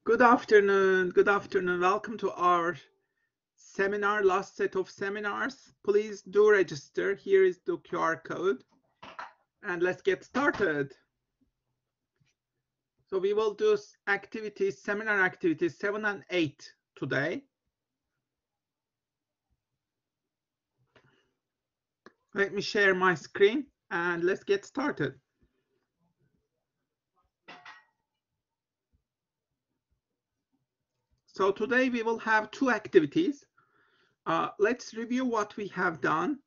Good afternoon. Good afternoon. Welcome to our seminar, last set of seminars. Please do register. Here is the QR code. And let's get started. So we will do activities, seminar activities 7 and 8 today. Let me share my screen and let's get started. So today we will have 2 activities. Let's review what we have done,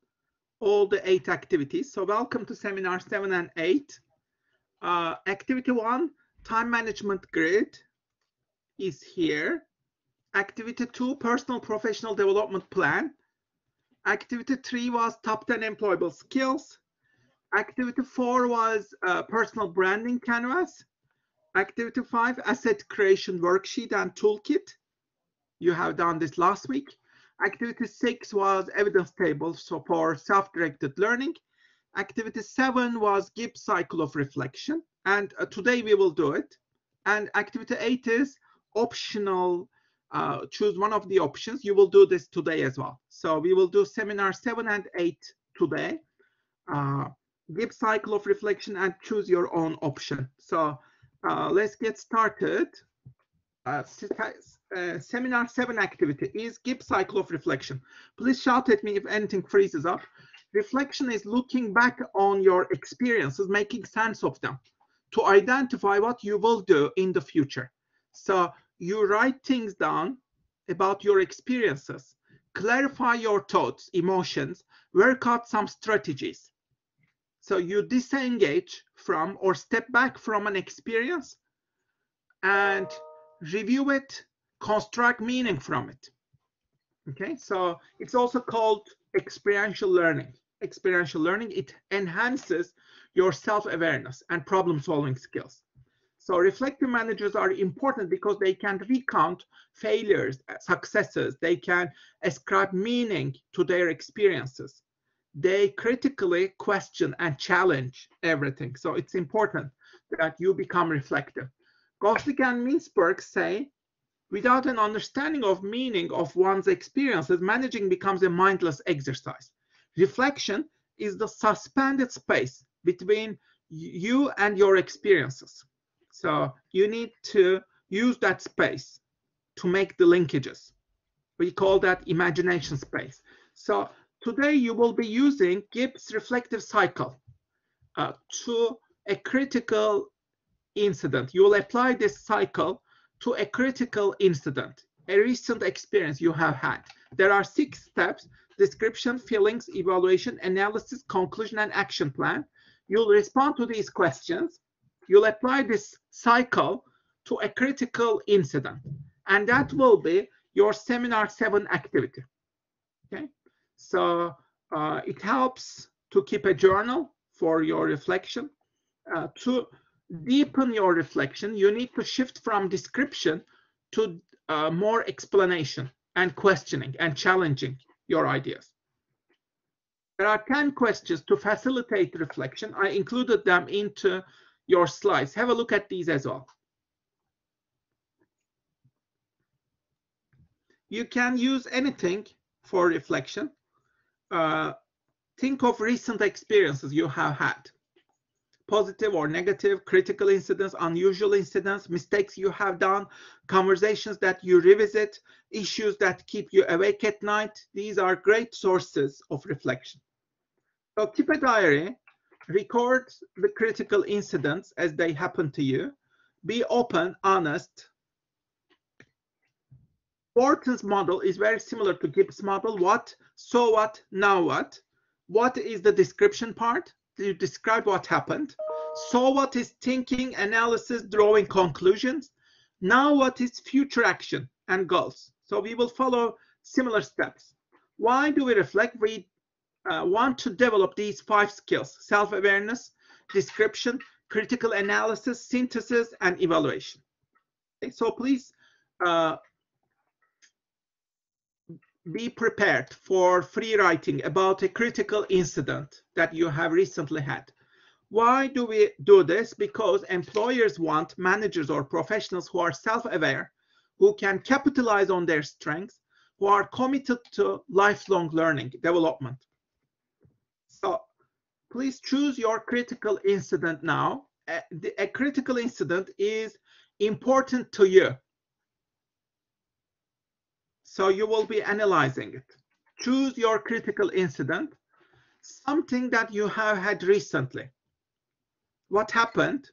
all the 8 activities. So welcome to seminar 7 and 8. Activity 1, time management grid is here. Activity 2, personal professional development plan. Activity 3 was top 10 employable skills. Activity 4 was personal branding canvas. Activity 5, asset creation worksheet and toolkit. You have done this last week. Activity 6 was evidence table for self-directed learning. Activity 7 was Gibbs cycle of reflection, and today we will do it. And activity 8 is optional. Choose one of the options. You will do this today as well. So we will do seminar 7 and 8 today. Gibbs cycle of reflection and choose your own option. So let's get started. Seminar 7 activity is Gibbs cycle of reflection. Please shout at me if anything freezes up. Reflection is looking back on your experiences, making sense of them to identify what you will do in the future. So you write things down about your experiences, clarify your thoughts, emotions, work out some strategies. So you disengage from or step back from an experience and review it, construct meaning from it. Okay, so it's also called experiential learning. Experiential learning, it enhances your self-awareness and problem-solving skills. So reflective managers are important because they can recount failures, successes, they can ascribe meaning to their experiences. They critically question and challenge everything. So it's important that you become reflective. Gosling and Mintzberg say, without an understanding of meaning of one's experiences, managing becomes a mindless exercise. Reflection is the suspended space between you and your experiences. So you need to use that space to make the linkages. We call that imagination space. So today you will be using Gibbs reflective cycle to a critical incident. You will apply this cycle to a critical incident, a recent experience you have had. There are 6 steps: description, feelings, evaluation, analysis, conclusion, and action plan. You'll respond to these questions. You'll apply this cycle to a critical incident, and that will be your seminar 7 activity. Okay, so it helps to keep a journal for your reflection. To deepen your reflection, you need to shift from description to more explanation and questioning and challenging your ideas. There are 10 questions to facilitate reflection. I included them into your slides. Have a look at these as well. You can use anything for reflection. Think of recent experiences you have had. Positive or negative, critical incidents, unusual incidents, mistakes you have done, conversations that you revisit, issues that keep you awake at night. These are great sources of reflection. So keep a diary, record the critical incidents as they happen to you. Be open, honest. Wharton's model is very similar to Gibbs' model. What, so what, now what? What is the description part? You describe what happened. So what is thinking, analysis, drawing conclusions. Now what is future action and goals? So we will follow similar steps. Why do we reflect? We want to develop these 5 skills: self-awareness, description, critical analysis, synthesis, and evaluation. Okay, so please be prepared for free writing about a critical incident that you have recently had. Why do we do this? Because employers want managers or professionals who are self-aware, who can capitalize on their strengths, who are committed to lifelong learning, development. So please choose your critical incident now. A critical incident is important to you. So you will be analyzing it. Choose your critical incident, something that you have had recently. What happened?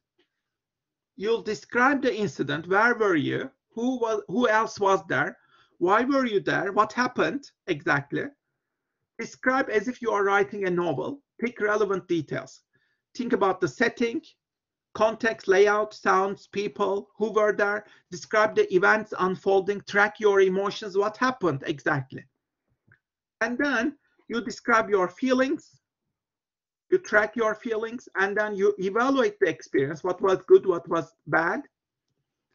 You'll describe the incident. Where were you? Who else was there? Why were you there? What happened exactly? Describe as if you are writing a novel. Pick relevant details. Think about the setting, context, layout, sounds, people, who were there. Describe the events unfolding. Track your emotions. What happened exactly? And then you describe your feelings. You track your feelings, and then you evaluate the experience. What was good? What was bad?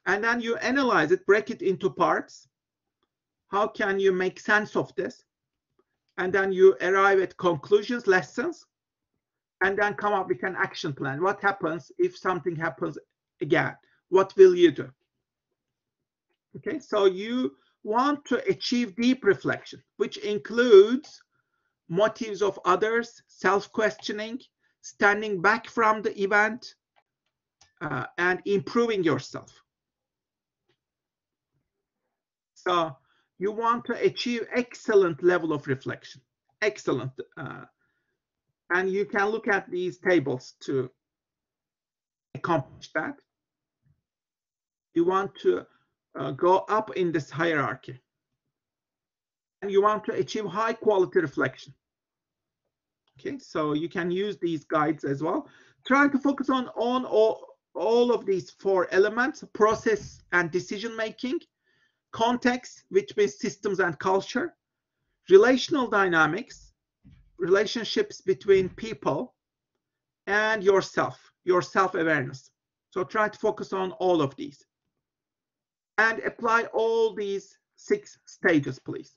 And then you analyze it, break it into parts. How can you make sense of this? And then you arrive at conclusions, lessons, and then come up with an action plan. What happens if something happens again? What will you do? Okay, so you want to achieve deep reflection, which includes motives of others, self-questioning, standing back from the event, and improving yourself. So you want to achieve excellent level of reflection, excellent. And you can look at these tables to accomplish that. You want to go up in this hierarchy. And you want to achieve high quality reflection. Okay, so you can use these guides as well. Try to focus on all of these 4 elements: process and decision making, context, which means systems and culture, relational dynamics, relationships between people, and yourself, your self-awareness. So try to focus on all of these and apply all these 6 stages, please.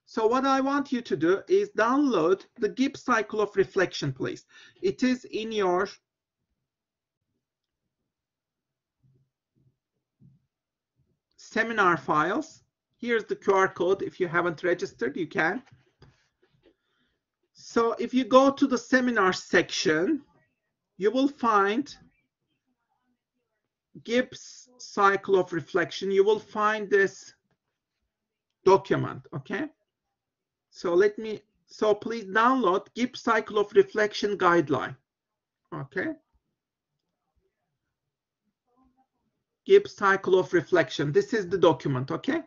So what I want you to do is download the Gibbs cycle of reflection, please. It is in your seminar files. Here's the QR code. If you haven't registered, you can. So if you go to the seminar section, you will find Gibbs cycle of reflection. You will find this document, okay? So please download Gibbs cycle of reflection guideline, okay? Gibbs cycle of reflection. This is the document, okay?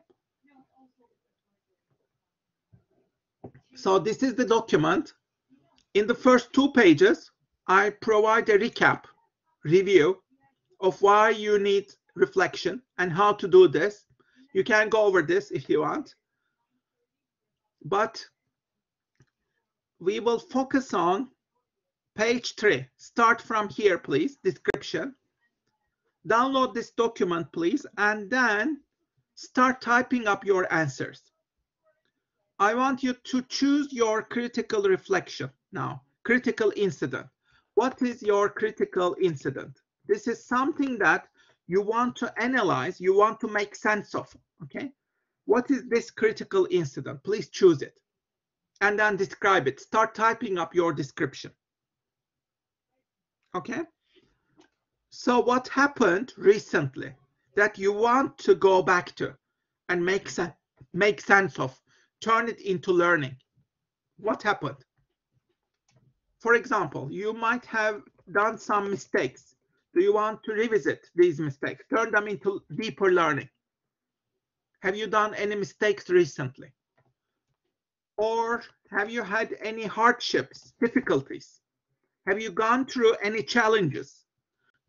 So this is the document. In the first 2 pages, I provide a recap, review of why you need reflection and how to do this. You can go over this if you want. But we will focus on page 3. Start from here, please, description. Download this document, please, and then start typing up your answers. I want you to choose your critical reflection now, critical incident. What is your critical incident? This is something that you want to analyze, you want to make sense of, okay? What is this critical incident? Please choose it and then describe it. Start typing up your description, okay? So what happened recently that you want to go back to and make sense of, turn it into learning? What happened? For example, you might have done some mistakes. Do you want to revisit these mistakes, turn them into deeper learning? Have you done any mistakes recently? Or have you had any hardships, difficulties? Have you gone through any challenges?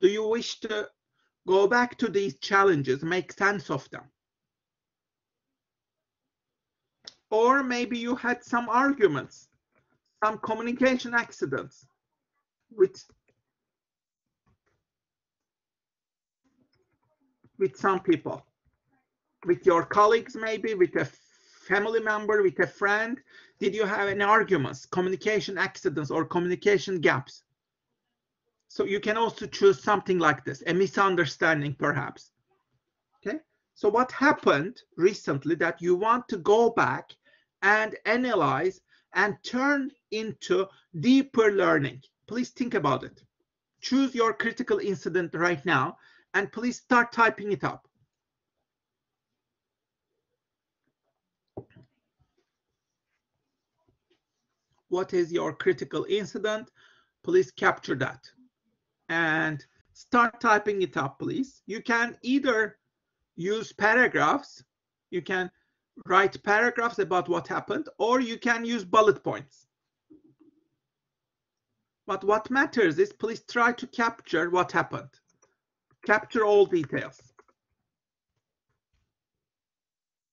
Do you wish to go back to these challenges, make sense of them? Or maybe you had some arguments, some communication accidents with some people, with your colleagues, maybe with a family member, with a friend. Did you have any arguments, communication accidents, or communication gaps? So you can also choose something like this, a misunderstanding perhaps. Okay, so what happened recently that you want to go back and analyze and turn into deeper learning? Please think about it. Choose your critical incident right now and please start typing it up. What is your critical incident? Please capture that and start typing it up, please. You can either use paragraphs, you can write paragraphs about what happened, or you can use bullet points. But what matters is please try to capture what happened. Capture all details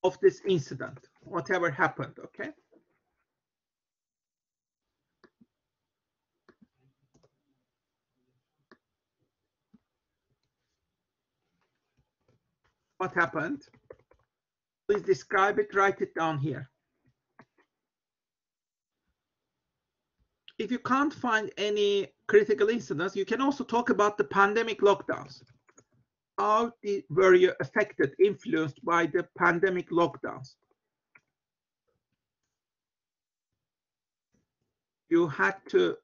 of this incident, whatever happened, okay? What happened? Please describe it, write it down here. If you can't find any critical incidents, you can also talk about the pandemic lockdowns. How were you affected, influenced by the pandemic lockdowns? You had to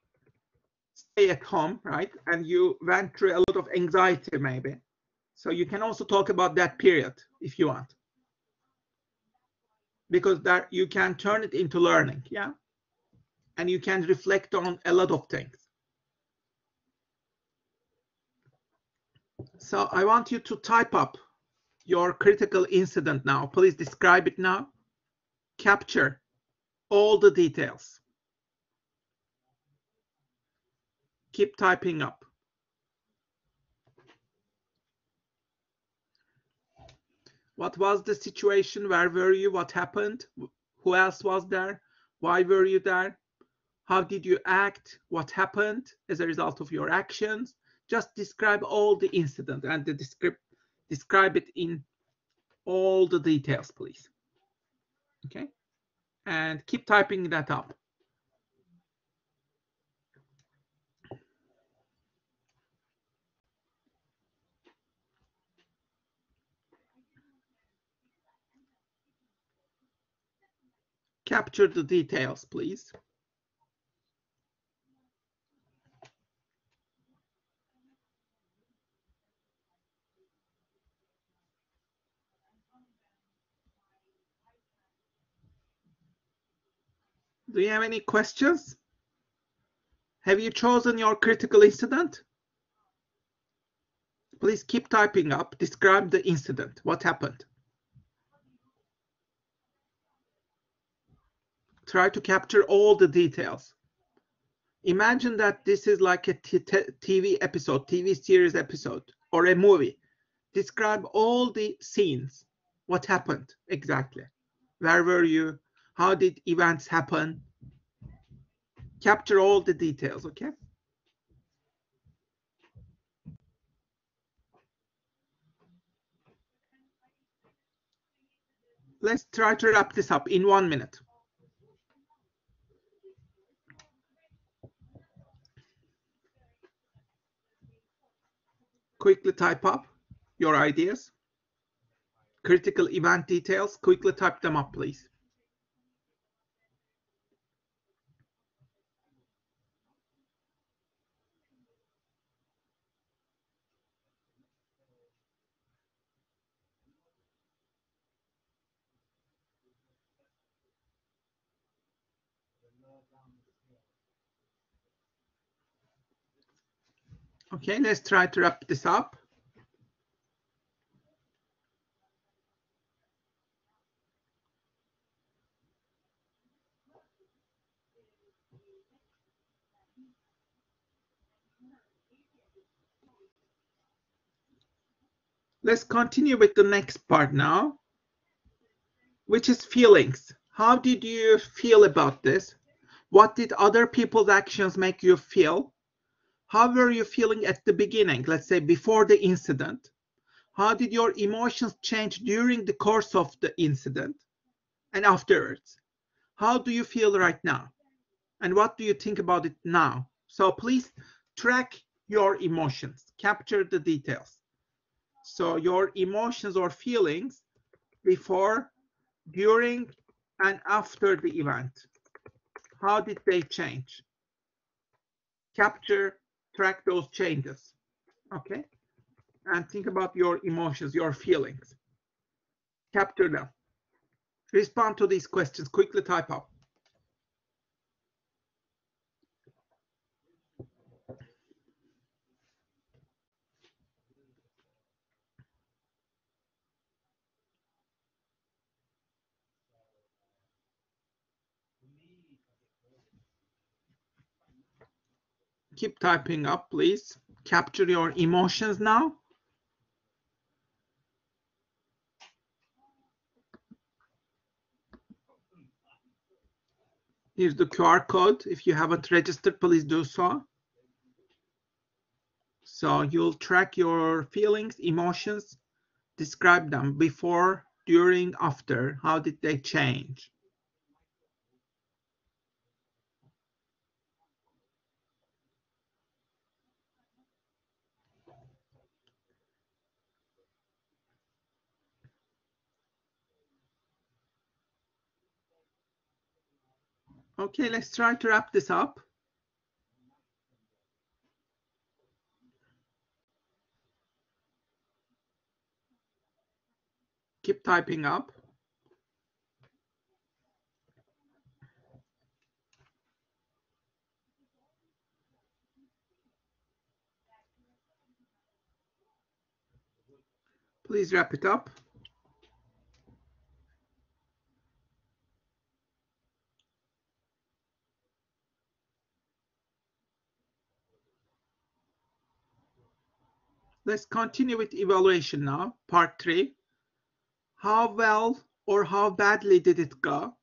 stay at home, right? And you went through a lot of anxiety maybe. So you can also talk about that period if you want. Because that you can turn it into learning, yeah? And you can reflect on a lot of things. So I want you to type up your critical incident now. Please describe it now. Capture all the details. Keep typing up. What was the situation? Where were you? What happened? Who else was there? Why were you there? How did you act? What happened as a result of your actions? Just describe all the incident and describe it in all the details, please. Okay? And keep typing that up. Capture the details, please. Do you have any questions? Have you chosen your critical incident? Please keep typing up. Describe the incident. What happened? Try to capture all the details. Imagine that this is like a TV episode, TV series episode, or a movie. Describe all the scenes. What happened exactly? Where were you? How did events happen? Capture all the details, okay? Let's try to wrap this up in 1 minute. Quickly type up your ideas. Critical event details, quickly type them up, please. Okay, let's try to wrap this up. Let's continue with the next part now, which is feelings. How did you feel about this? What did other people's actions make you feel? How were you feeling at the beginning, let's say before the incident? How did your emotions change during the course of the incident and afterwards? How do you feel right now? And what do you think about it now? So please track your emotions. Capture the details. So your emotions or feelings before, during, and after the event. How did they change? Capture, track those changes. Okay? And think about your emotions, your feelings. Capture them. Respond to these questions. Quickly type up. Keep typing up, please. Capture your emotions now. Here's the QR code. If you haven't registered, please do so. So you'll track your feelings, emotions, describe them before, during, after. How did they change? Okay, let's try to wrap this up. Keep typing up. Please wrap it up. Let's continue with evaluation now, part 3. How well or how badly did it go?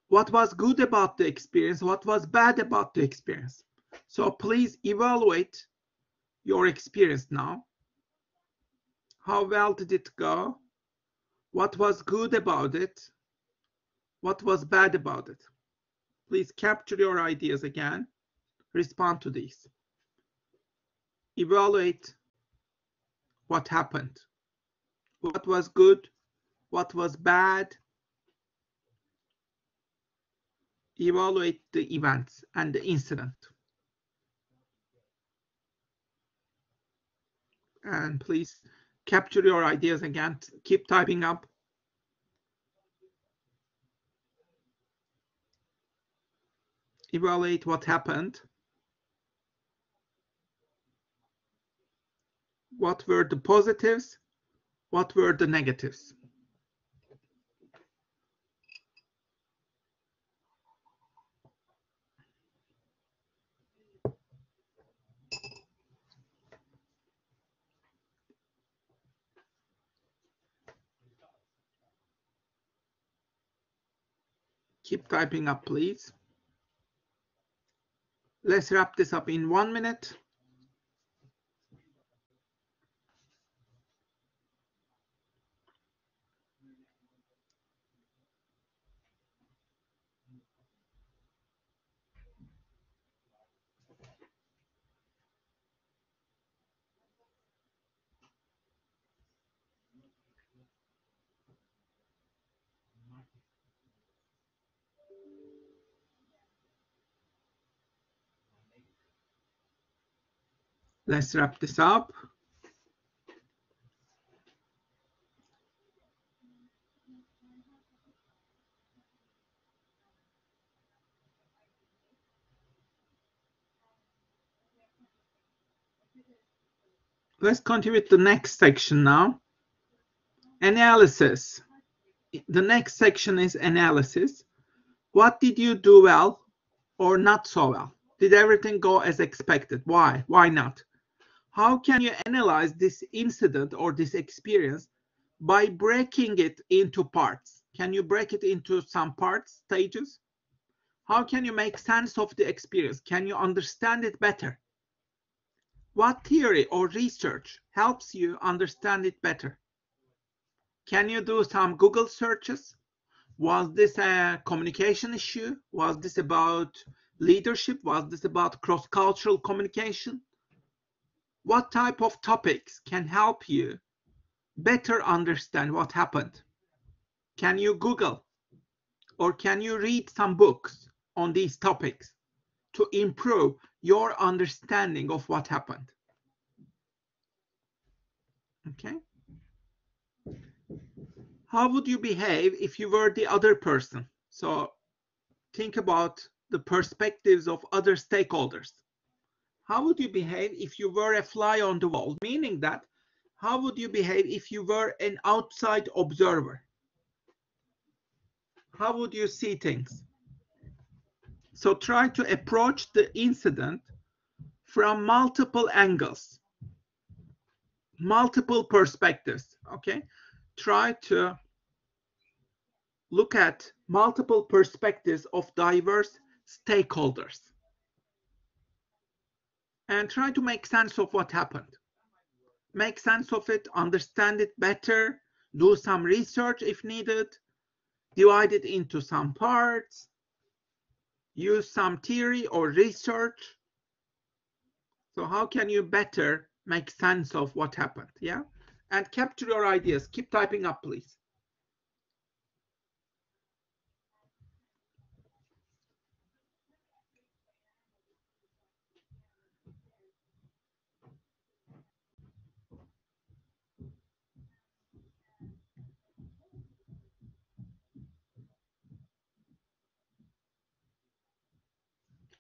What was good about the experience? What was bad about the experience? So please evaluate your experience now. How well did it go? What was good about it? What was bad about it? Please capture your ideas again. Respond to these. Evaluate what happened. What was good? What was bad? Evaluate the events and the incident. And please capture your ideas again. Keep typing up. Evaluate what happened. What were the positives? What were the negatives? Keep typing up, please. Let's wrap this up in 1 minute. Let's wrap this up. Let's continue with the next section now. Analysis. The next section is analysis. What did you do well or not so well? Did everything go as expected? Why? Why not? How can you analyze this incident or this experience by breaking it into parts? Can you break it into some parts, stages? How can you make sense of the experience? Can you understand it better? What theory or research helps you understand it better? Can you do some Google searches? Was this a communication issue? Was this about leadership? Was this about cross-cultural communication? What type of topics can help you better understand what happened? Can you Google or can you read some books on these topics to improve your understanding of what happened? Okay. How would you behave if you were the other person? So think about the perspectives of other stakeholders. How would you behave if you were a fly on the wall? Meaning that, how would you behave if you were an outside observer? How would you see things? So try to approach the incident from multiple angles, multiple perspectives, okay? Try to look at multiple perspectives of diverse stakeholders and try to make sense of what happened. Make sense of it, understand it better, do some research if needed, divide it into some parts, use some theory or research. So how can you better make sense of what happened? Yeah, and capture your ideas. Keep typing up, please.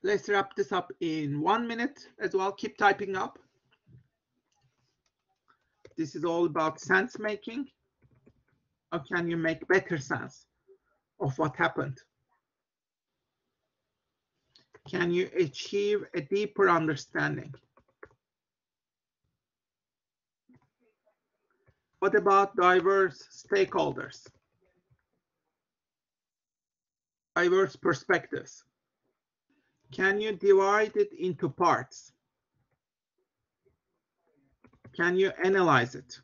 Let's wrap this up in 1 minute as well. Keep typing up. This is all about sense making. How can you make better sense of what happened? Can you achieve a deeper understanding? What about diverse stakeholders? Diverse perspectives. Can you divide it into parts? Can you analyze it?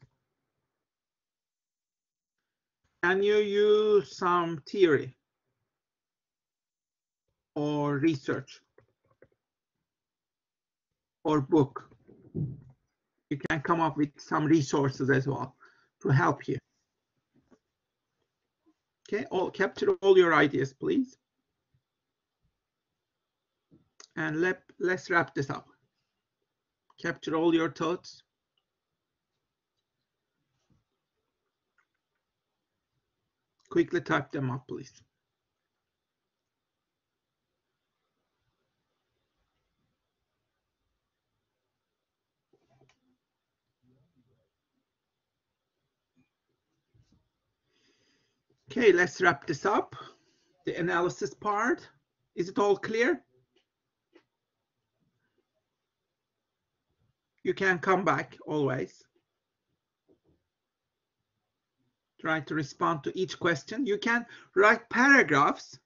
Can you use some theory or research or book? You can come up with some resources as well to help you. Okay, capture all your ideas, please. And let's wrap this up. Capture all your thoughts. Quickly type them up, please. Okay, let's wrap this up. The analysis part. Is it all clear? You can come back always. Try to respond to each question. You can write paragraphs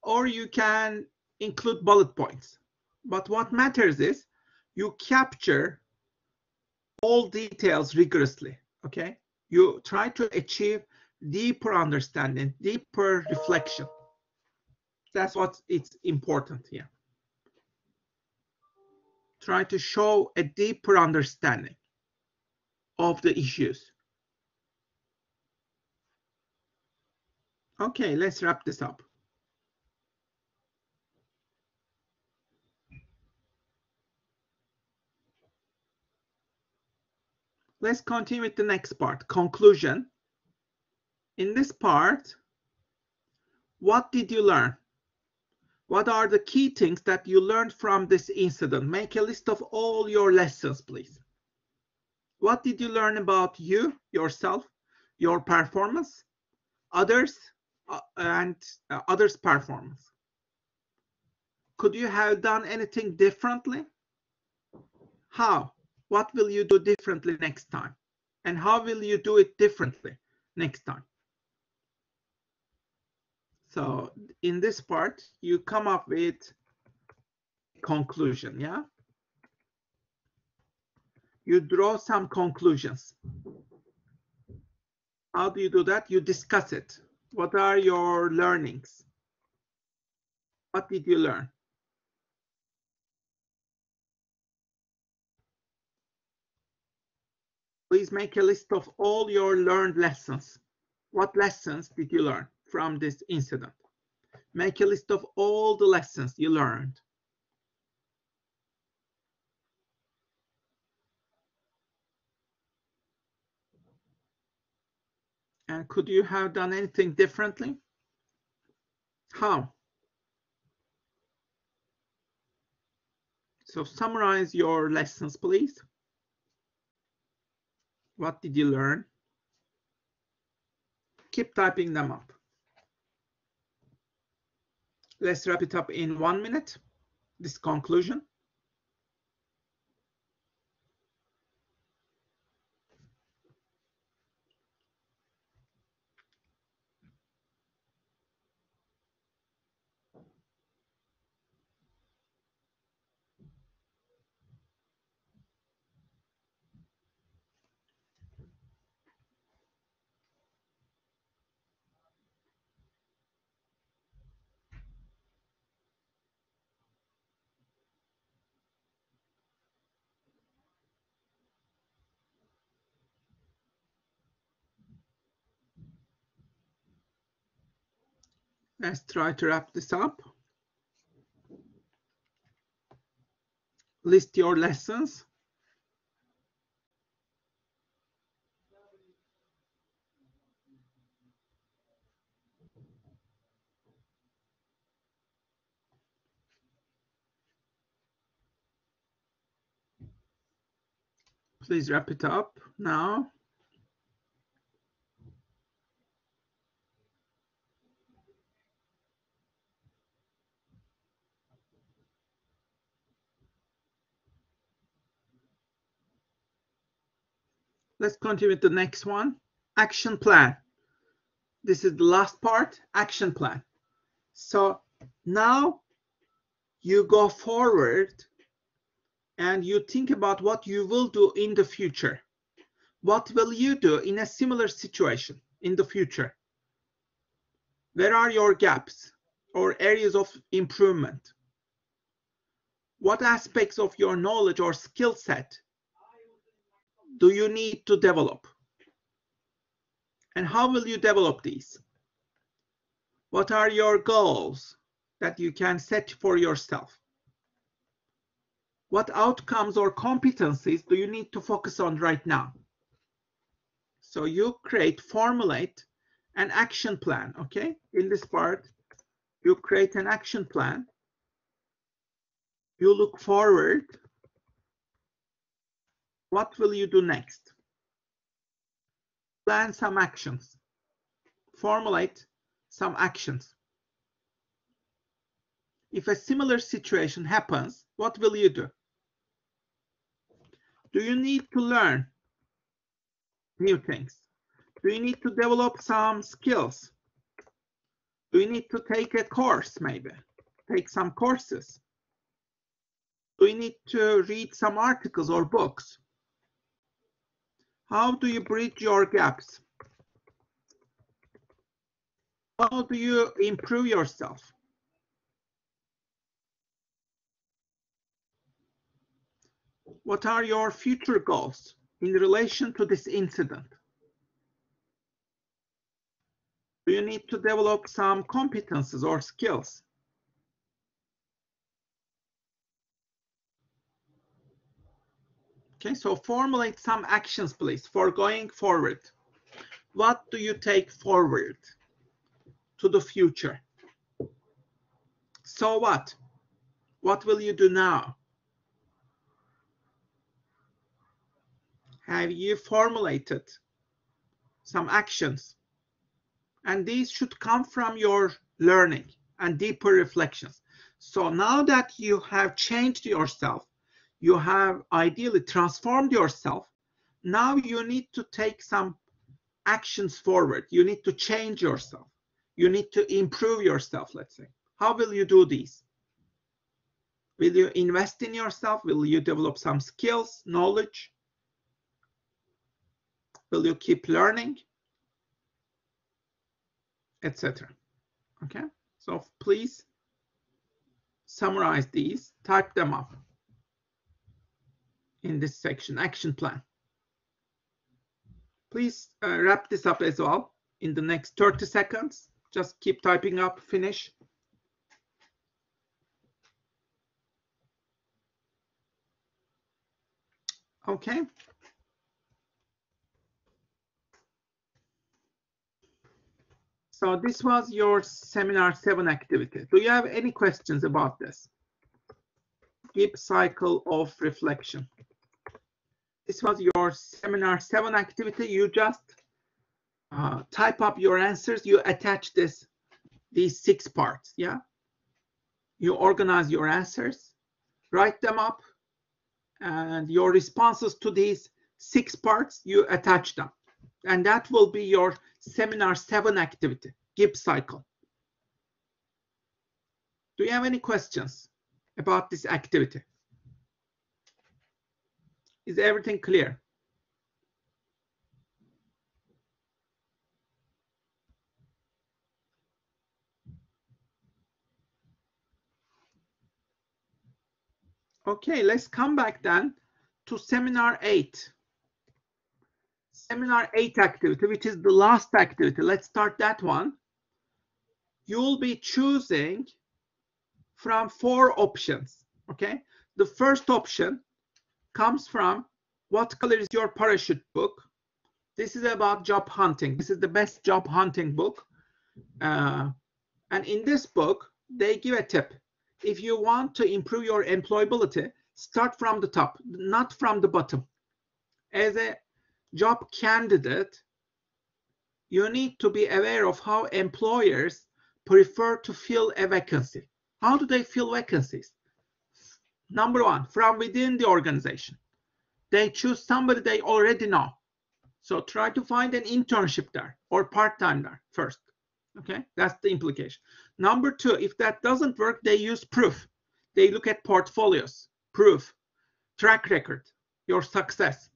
or you can include bullet points. But what matters is you capture all details rigorously, okay? You try to achieve deeper understanding, deeper reflection. That's what it's important here. Try to show a deeper understanding of the issues. Okay, let's wrap this up. Let's continue with the next part, conclusion. In this part, what did you learn? What are the key things that you learned from this incident? Make a list of all your lessons, please. What did you learn about you, yourself, your performance, others, and others' performance? Could you have done anything differently? How? What will you do differently next time? And how will you do it differently next time? So in this part, you come up with conclusion, yeah? You draw some conclusions. How do you do that? You discuss it. What are your learnings? What did you learn? Please make a list of all your learned lessons. What lessons did you learn from this incident? Make a list of all the lessons you learned. And could you have done anything differently? How? So summarize your lessons, please. What did you learn? Keep typing them up. Let's wrap it up in 1 minute, this conclusion. Let's try to wrap this up. List your lessons. Please wrap it up now. Let's continue with the next one. Action plan. This is the last part, action plan. So now you go forward and you think about what you will do in the future. What will you do in a similar situation in the future? Where are your gaps or areas of improvement? What aspects of your knowledge or skill set do you need to develop? And how will you develop these? What are your goals that you can set for yourself? What outcomes or competencies do you need to focus on right now? So you formulate an action plan, okay? In this part, you create an action plan. You look forward. What will you do next? Plan some actions. Formulate some actions. If a similar situation happens, what will you do? Do you need to learn new things? Do you need to develop some skills? Do you need to take a course, maybe? Take some courses? Do you need to read some articles or books? How do you bridge your gaps? How do you improve yourself? What are your future goals in relation to this incident? Do you need to develop some competences or skills? Okay, so formulate some actions, please, for going forward. What do you take forward to the future? So what? What will you do now? Have you formulated some actions? And these should come from your learning and deeper reflections. So now that you have changed yourself, you have ideally transformed yourself, now you need to take some actions forward. You need to change yourself. You need to improve yourself, let's say. How will you do these? Will you invest in yourself? Will you develop some skills, knowledge? Will you keep learning? Etc. Okay, so please summarize these, type them up in this section, action plan. Please wrap this up as well in the next 30 seconds. Just keep typing up, finish. Okay. So this was your seminar 7 activity. Do you have any questions about this? Deep cycle of reflection. This was your seminar 7 activity. You just type up your answers. You attach these 6 parts. Yeah. You organize your answers, write them up, and your responses to these 6 parts, you attach them. And that will be your seminar 7 activity, Gibbs cycle. Do you have any questions about this activity? Is everything clear? Okay, let's come back then to seminar 8. Seminar 8 activity, which is the last activity. Let's start that one. You'll be choosing from 4 options, okay? The first option comes from What Color is Your Parachute book. This is about job hunting. This is the best job hunting book. And in this book, they give a tip. If you want to improve your employability, start from the top, not from the bottom. As a job candidate, you need to be aware of how employers prefer to fill a vacancy. How do they fill vacancies? Number 1, from within the organization. They choose somebody they already know. So try to find an internship there or part-time there first. Okay, that's the implication. Number 2, if that doesn't work, they use proof. They look at portfolios, proof, track record, your success.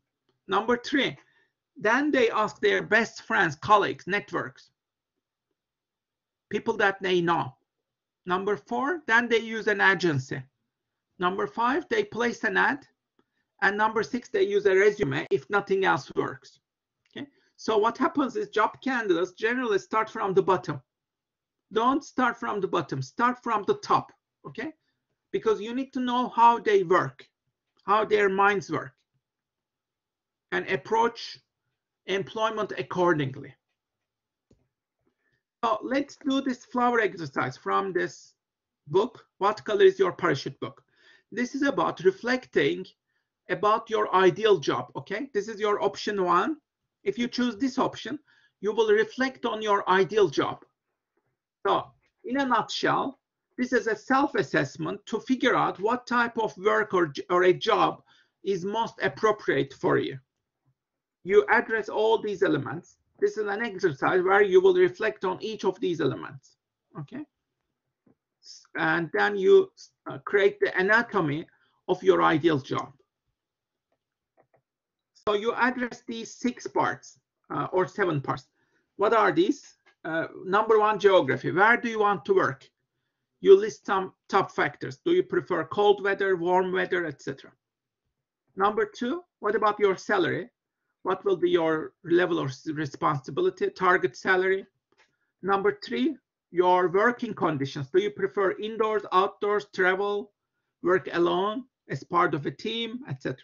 Number 3, then they ask their best friends, colleagues, networks, people that they know. Number 4, then they use an agency. Number 5, they place an ad. And number 6, they use a resume if nothing else works. Okay. So what happens is job candidates generally start from the bottom. Don't start from the bottom, start from the top, okay? Because you need to know how they work, how their minds work, and approach employment accordingly. So let's do this flower exercise from this book, What Color is Your Parachute book? This is about reflecting about your ideal job, okay? This is your option 1. If you choose this option, you will reflect on your ideal job. So in a nutshell, this is a self-assessment to figure out what type of work or a job is most appropriate for you. You address all these elements. This is an exercise where you will reflect on each of these elements, okay? And then you create the anatomy of your ideal job. So you address these 6 parts or 7 parts. What are these? Number 1, geography. Where do you want to work? You list some top factors. Do you prefer cold weather, warm weather, etc.? Number 2, what about your salary? What will be your level of responsibility, target salary? Number 3, your working conditions. Do you prefer indoors, outdoors, travel, work alone, as part of a team, etc.?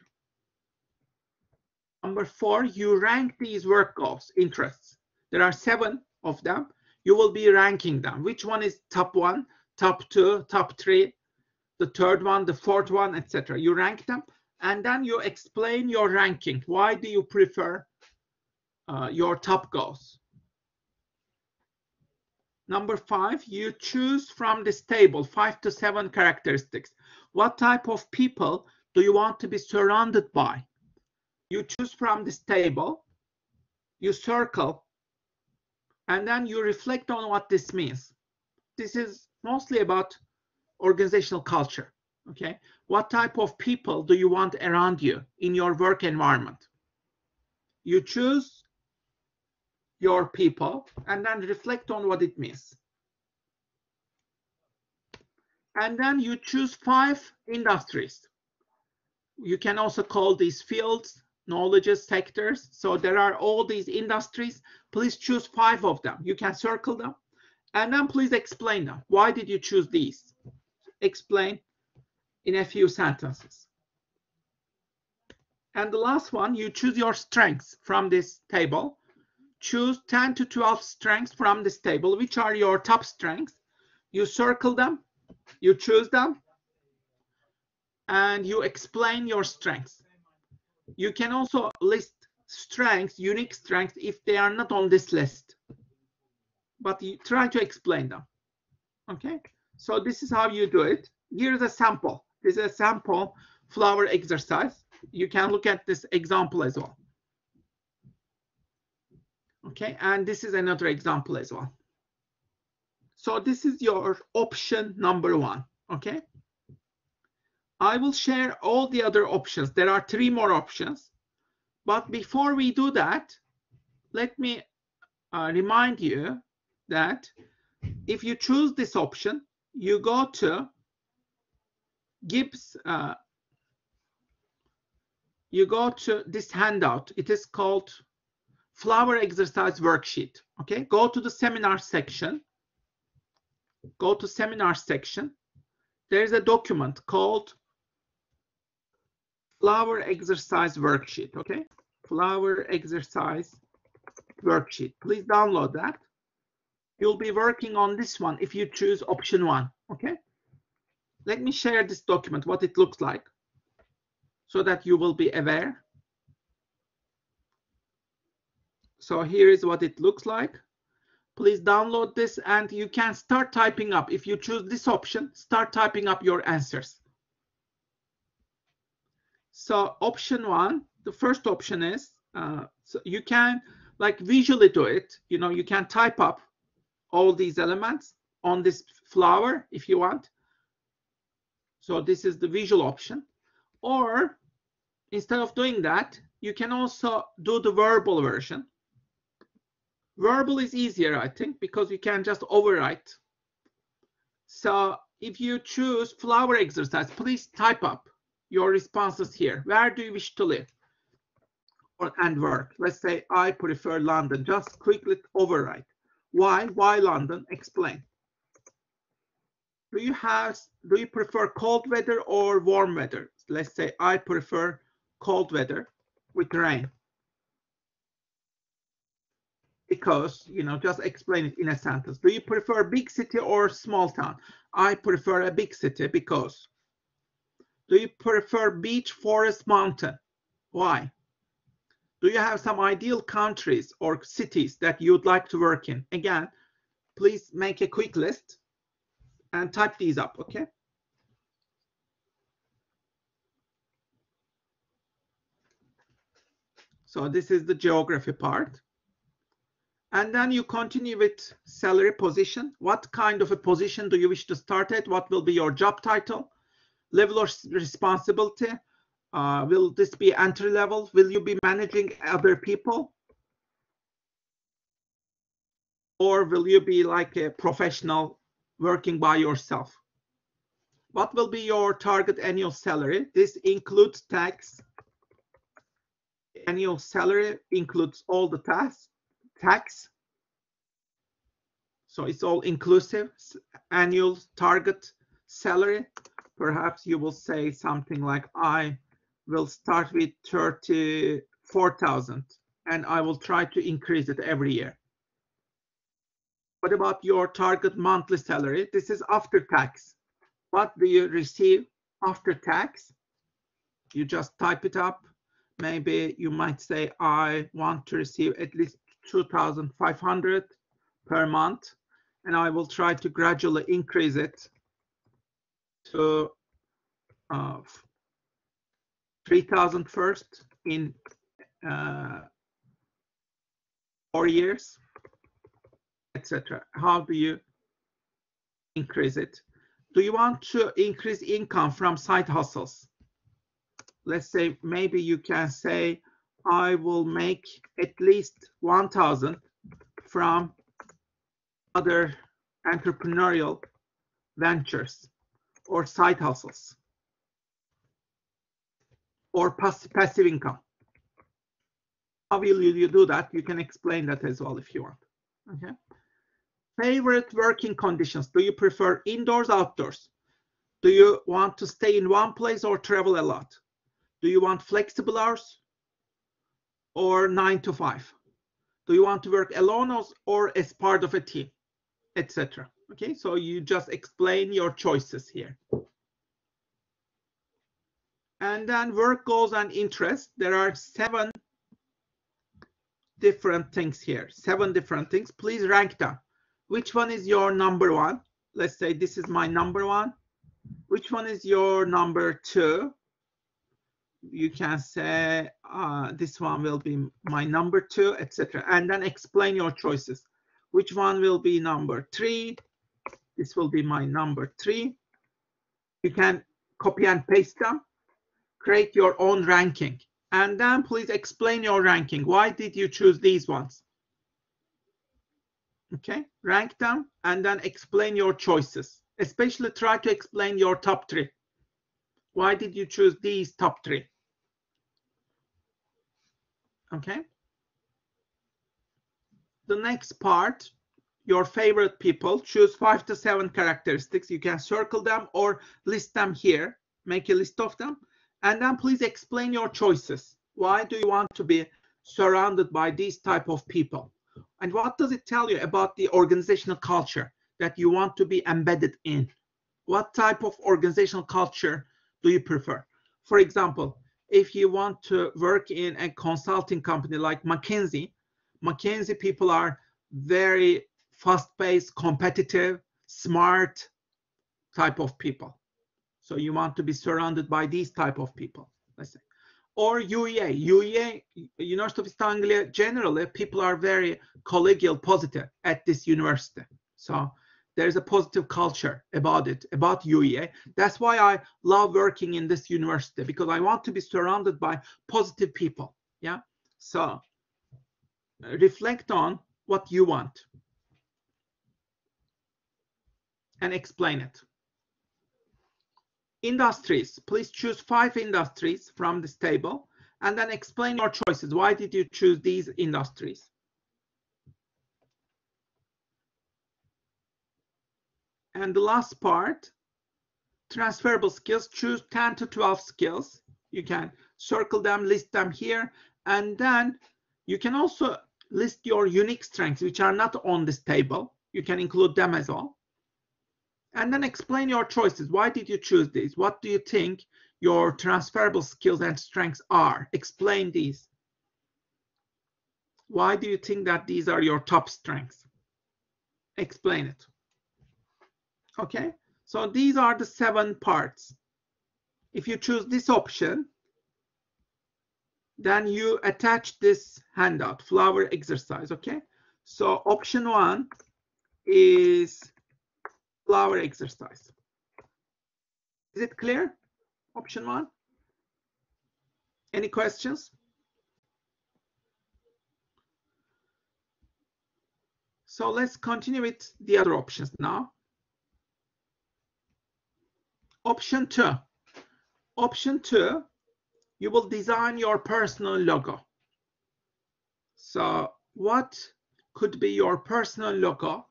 Number 4, you rank these work goals, interests. There are 7 of them. You will be ranking them. Which one is top 1, top 2, top 3, the third one, the fourth one, etc. You rank them, and then you explain your ranking. Why do you prefer your top goals? Number 5, you choose from this table 5 to 7 characteristics. What type of people do you want to be surrounded by? You choose from this table, you circle, and then you reflect on what this means. This is mostly about organizational culture, okay? What type of people do you want around you in your work environment? You choose your people and then reflect on what it means. And then you choose 5 industries. You can also call these fields, knowledge sectors. So there are all these industries. Please choose 5 of them. You can circle them. And then please explain them. Why did you choose these? Explain in a few sentences. And the last one, you choose your strengths from this table. Choose 10 to 12 strengths from this table. Which are your top strengths? You circle them, you choose them, and you explain your strengths. You can also list strengths, unique strengths, if they are not on this list. But you try to explain them. Okay? So this is how you do it. Here's a sample. This is a sample flower exercise. You can look at this example as well. Okay, and this is another example as well. So this is your option number 1. Okay, I will share all the other options. There are 3 more options. But before we do that, let me remind you that if you choose this option, you go to Gibbs, you go to this handout. It is called Flower Exercise Worksheet. Okay, go to the seminar section. Go to seminar section. There is a document called Flower Exercise Worksheet. Okay, Flower Exercise Worksheet. Please download that. You'll be working on this one if you choose option 1. Okay, let me share this document, what it looks like, so that you will be aware. So here is what it looks like. Please download this and you can start typing up. If you choose this option, start typing up your answers. So option 1, the first option is, so you can like visually do it. You know, you can type up all these elements on this flower if you want. So this is the visual option. Or instead of doing that, you can also do the verbal version. Verbal is easier, I think, because you can just overwrite. So if you choose flower exercise, please type up your responses here. Where do you wish to live and work? Let's say I prefer London. Just quickly overwrite. Why? Why London? Explain. Do you prefer cold weather or warm weather? Let's say I prefer cold weather with rain. Because, you know, just explain it in a sentence. Do you prefer big city or small town? I prefer a big city because. Do you prefer beach, forest, mountain? Why? Do you have some ideal countries or cities that you'd like to work in? Again, please make a quick list and type these up, okay? So this is the geography part. And then you continue with salary position. What kind of a position do you wish to start at? What will be your job title? Level of responsibility? Will this be entry level? Will you be managing other people? Or will you be like a professional working by yourself? What will be your target annual salary? This includes tax. Annual salary includes all the tax. So it's all inclusive. Annual target salary. Perhaps you will say something like, I will start with 34,000 and I will try to increase it every year. What about your target monthly salary? This is after tax. What do you receive after tax? You just type it up. Maybe you might say, I want to receive at least 2,500 per month, and I will try to gradually increase it to 3,000 first in 4 years, etc. How do you increase it? Do you want to increase income from side hustles? Let's say maybe you can say, I will make at least 1,000 from other entrepreneurial ventures or side hustles or passive income. How will you do that? You can explain that as well if you want. Okay. Favorite working conditions. Do you prefer indoors, outdoors? Do you want to stay in one place or travel a lot? Do you want flexible hours or 9 to 5? Do you want to work alone or as part of a team, etc.? Okay, so you just explain your choices here. And then work goals and interests. There are 7 different things here, 7 different things. Please rank them. Which one is your number 1? Let's say this is my number 1. Which one is your number 2? You can say this one will be my number 2, etc. And then explain your choices. Which one will be number 3? This will be my number 3. You can copy and paste them. Create your own ranking. And then please explain your ranking. Why did you choose these ones? Okay, rank them and then explain your choices. Especially try to explain your top 3. Why did you choose these top 3? Okay. The next part, your favorite people. Choose 5 to 7 characteristics. You can circle them or list them here. Make a list of them. And then please explain your choices. Why do you want to be surrounded by these type of people? And what does it tell you about the organizational culture that you want to be embedded in? What type of organizational culture do you prefer? For example, if you want to work in a consulting company like McKinsey people are very fast-paced, competitive, smart type of people. So you want to be surrounded by these type of people, let's say. Or UEA, University of East Anglia, generally people are very collegial, positive at this university. So there's a positive culture about it, about UEA. That's why I love working in this university, because I want to be surrounded by positive people. Yeah. So reflect on what you want and explain it. Industries, please choose 5 industries from this table and then explain your choices. Why did you choose these industries? And the last part, transferable skills, choose 10 to 12 skills. You can circle them, list them here, and then you can also list your unique strengths, which are not on this table. You can include them as well. And then explain your choices. Why did you choose these? What do you think your transferable skills and strengths are? Explain these. Why do you think that these are your top strengths? Explain it. Okay, so these are the 7 parts. If you choose this option, then you attach this handout, flower exercise, okay? So option 1 is flower exercise. Is it clear? Option 1? Any questions? So let's continue with the other options now. Option 2. Option 2, you will design your personal logo. So what could be your personal logo?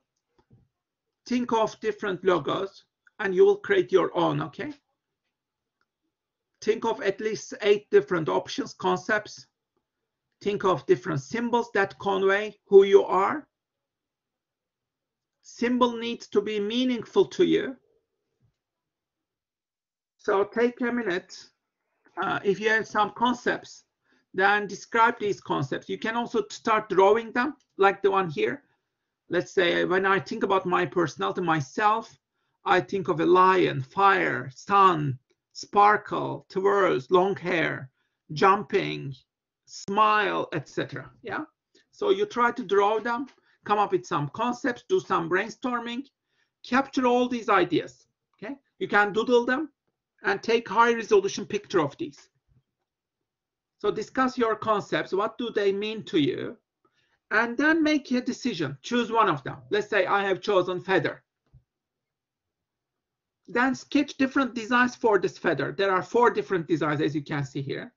Think of different logos and you will create your own, okay? Think of at least 8 different options, concepts. Think of different symbols that convey who you are. Symbol needs to be meaningful to you. So take a minute. If you have some concepts, then describe these concepts. You can also start drawing them, like the one here. Let's say when I think about my personality, myself, I think of a lion, fire, sun, sparkle, twirls, long hair, jumping, smile, etc. Yeah. So you try to draw them, come up with some concepts, do some brainstorming, capture all these ideas. Okay. You can doodle them and take high resolution picture of these. So discuss your concepts. What do they mean to you? And then make a decision. Choose one of them. Let's say I have chosen feather. Then sketch different designs for this feather. There are 4 different designs, as you can see here.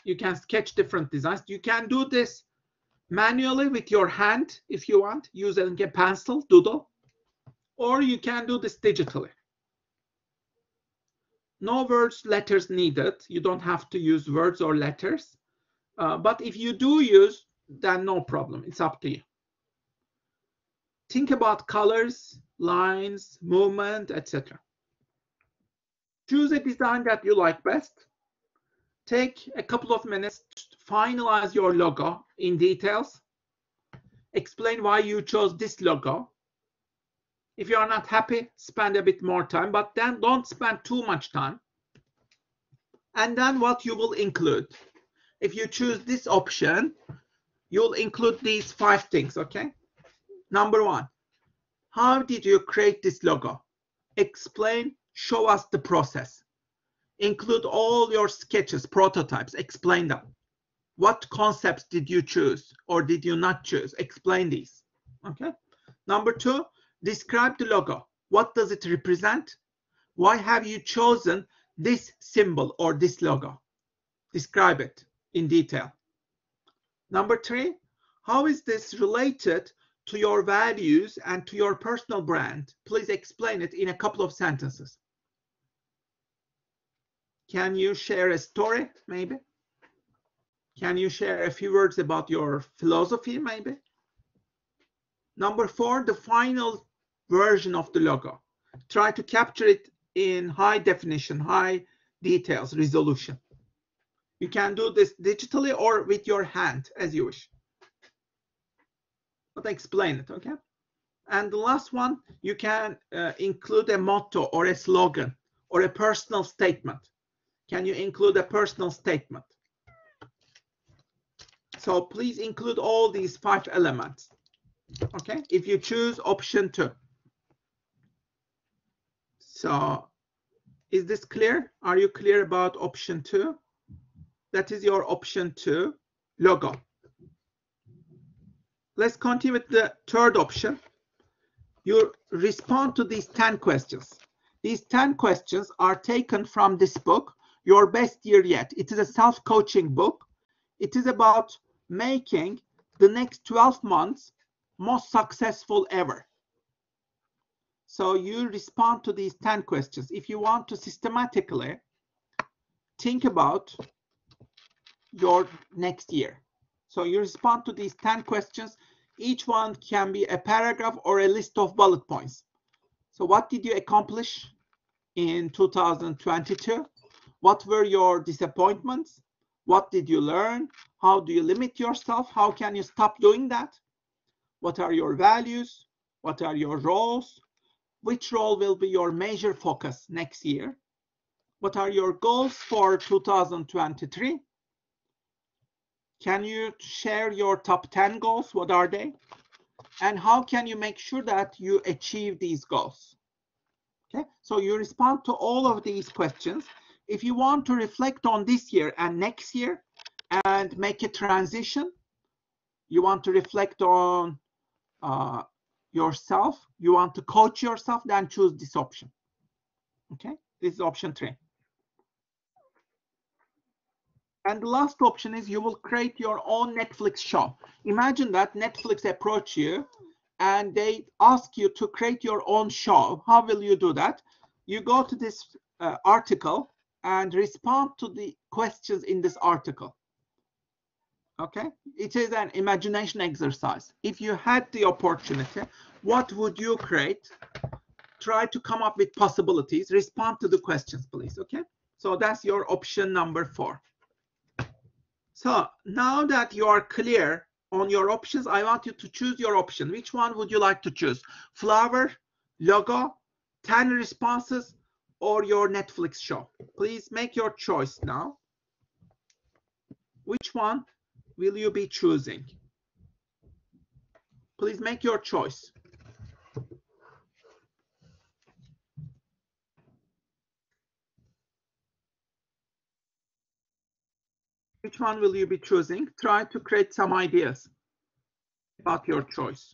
You can sketch different designs. You can do this manually with your hand if you want, using a pencil, doodle, or you can do this digitally. No words, letters needed. You don't have to use words or letters. But if you do use, then no problem. It's up to you. Think about colors, lines, movement, etc. Choose a design that you like best. Take a couple of minutes to finalize your logo in details. Explain why you chose this logo. If you are not happy, spend a bit more time, but then don't spend too much time. And then what you will include. If you choose this option, you'll include these 5 things, okay? Number 1, how did you create this logo? Explain, show us the process. Include all your sketches, prototypes, explain them. What concepts did you choose or did you not choose? Explain these, okay? Number 2, describe the logo. What does it represent? Why have you chosen this symbol or this logo? Describe it in detail. Number 3, how is this related to your values and to your personal brand? Please explain it in a couple of sentences. Can you share a story, maybe? Can you share a few words about your philosophy, maybe? Number 4, the final version of the logo. Try to capture it in high definition, high details, resolution. You can do this digitally or with your hand, as you wish. But explain it, okay? And the last one, you can include a motto or a slogan or a personal statement. Can you include a personal statement? So please include all these 5 elements, okay? If you choose option 2. So is this clear? Are you clear about option 2? That is your option 2 logo. Let's continue with the third option. You respond to these 10 questions. These 10 questions are taken from this book, Your Best Year Yet. It is a self-coaching book. It is about making the next 12 months most successful ever. So you respond to these 10 questions. If you want to systematically think about your next year. So you respond to these 10 questions. Each one can be a paragraph or a list of bullet points. So what did you accomplish in 2022? What were your disappointments? What did you learn? How do you limit yourself? How can you stop doing that? What are your values? What are your roles? Which role will be your major focus next year? What are your goals for 2023? Can you share your top 10 goals? What are they? And how can you make sure that you achieve these goals? Okay, so you respond to all of these questions. If you want to reflect on this year and next year and make a transition, you want to reflect on yourself, you want to coach yourself, then choose this option. Okay, this is option 3. And the last option is you will create your own Netflix show. Imagine that Netflix approach you and they ask you to create your own show. How will you do that? You go to this article and respond to the questions in this article. Okay, it is an imagination exercise. If you had the opportunity, what would you create? Try to come up with possibilities. Respond to the questions, please. Okay, so that's your option number 4. So now that you are clear on your options, I want you to choose your option. Which one would you like to choose? Flower, logo, 10 responses, or your Netflix show? Please make your choice now. Which one will you be choosing? Please make your choice. Which one will you be choosing? Try to create some ideas about your choice.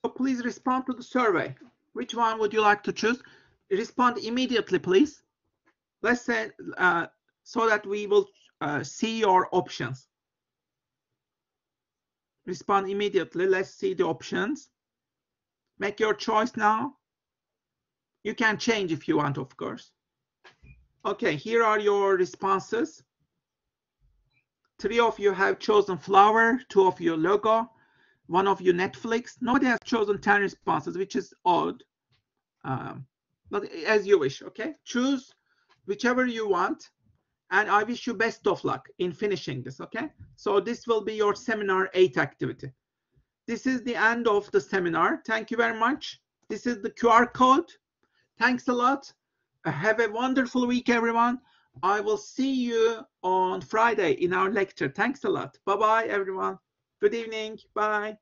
So please respond to the survey. Which one would you like to choose? Respond immediately, please. Let's say so that we will see your options. Respond immediately. Let's see the options. Make your choice now. You can change if you want, of course. Okay, here are your responses. 3 of you have chosen flower, 2 of you logo, 1 of you Netflix. Nobody has chosen 10 responses, which is odd. But as you wish, okay? Choose whichever you want, and I wish you best of luck in finishing this, okay? So this will be your seminar 8 activity. This is the end of the seminar. Thank you very much. This is the QR code. Thanks a lot. Have a wonderful week, everyone. I will see you on Friday in our lecture. Thanks a lot. Bye-bye, everyone. Good evening. Bye.